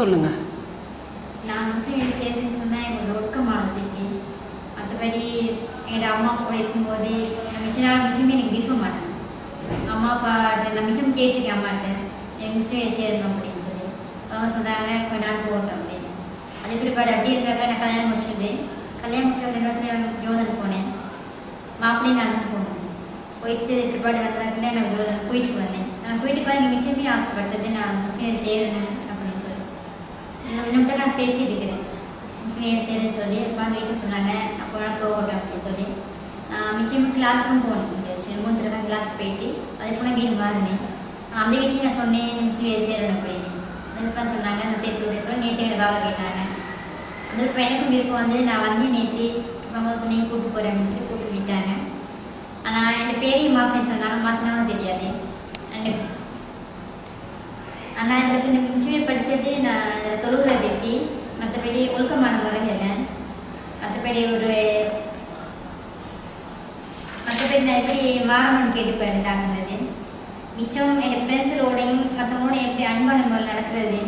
சொல்லுங்கள். நான் முஸ்லீம் சேர்ந்துன்னு சொன்னால் எங்களோட ஒழுக்கமானது பற்றி, மற்றபடி எங்கள் அம்மா கூட இருக்கும்போது நான் மிச்ச நாள் மிச்சமே எனக்கு விருப்பமானது. அம்மா அப்பாட்ட நான் மிச்சம் கேட்டிருக்கேன் அம்மாட்ட, எனக்கு முஸ்லீம் சேரணும் அப்படின்னு சொல்லி. அவங்க சொன்னாங்க கொஞ்ச நாள் போகட்டும் அப்படின்னு. அதே பிற்பாடு அப்படி இருக்காங்க. நான் கல்யாணம் முடிச்சிட்டு 2 வருஷம் ஜோதனை போனேன். மாப்பிள்ளையும் நான் தான் போனேன். போயிட்டு பிற்பாடு வந்தாங்கன்னா எனக்கு ஜோதனை போயிட்டு வந்தேன். நான் போயிட்டு வந்து எனக்கு மிச்சமே ஆசைப்பட்டது நான் முஸ்லீம் சேரணும் அப்படின்னு சொல்லி. இன்னும் தான் நான் பேசிட்டு இருக்கிறேன் முஸ்லீம் சேருன்னு சொல்லி. குழந்தை வீட்டு சொன்னாங்க அப்போ போகட்டும் அப்படின்னு சொல்லி. மிச்சம் கிளாஸுக்கும் போனேன். இங்கே சிறுமூத்திரக்கா கிளாஸ் போயிட்டு அது போனால் வீடு மாறினேன். அந்த வீட்லேயும் நான் சொன்னேன் முஸ்லீம் சேரணும் அப்படின்னு. அதுக்கு சொன்னாங்க நான் சேர்த்து விட சொல்லி நேற்று எனக்கு பாபா கேட்டாங்க. அந்த இப்போ எனக்கும் விருப்பம் வந்து நான் வந்து நேற்று ரொம்ப சொன்னி கூப்பிட்டு போகிறேன் அப்படின்னு சொல்லி கூப்பிட்டு விட்டாங்க. ஆனால் என் பேரையும் மாற்றினேன் சொன்னாங்க. மாற்றினாலும் தெரியாது. ஆனால் இதில் இப்போ முஸ்லீம் படித்தது நான் தொழுகிற பற்றி, மற்றபடி ஒழுக்கமான முறையில், மற்றபடி நான் எப்படி மாறணும்னு கேட்டு போயிருந்தாங்கன்றது. மிச்சம் என் ஃப்ரெண்ட்ஸுகளோடையும் மற்றவங்களோட எப்படி அன்பான முறையில் நடக்கிறது,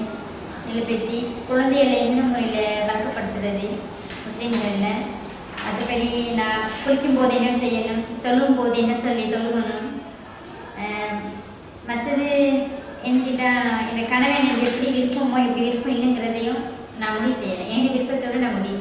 இதில் பற்றி குழந்தைகளை எந்த முறையில் வளர்க்கப்படுத்துறது முஸ்லீம்களில். மற்றபடி நான் குளிக்கும் போது என்ன செய்யணும், தொழுகும் போது என்ன சொல்லி தொழுகணும், மற்றது என்கிட்ட என் கனவை எனக்கு எப்படி விருப்பமோ எப்படி விருப்பம் இல்லைங்கிறதையும் நான் முடிவு செய்கிறேன். என் விருப்பத்தோடு நான் முடிவு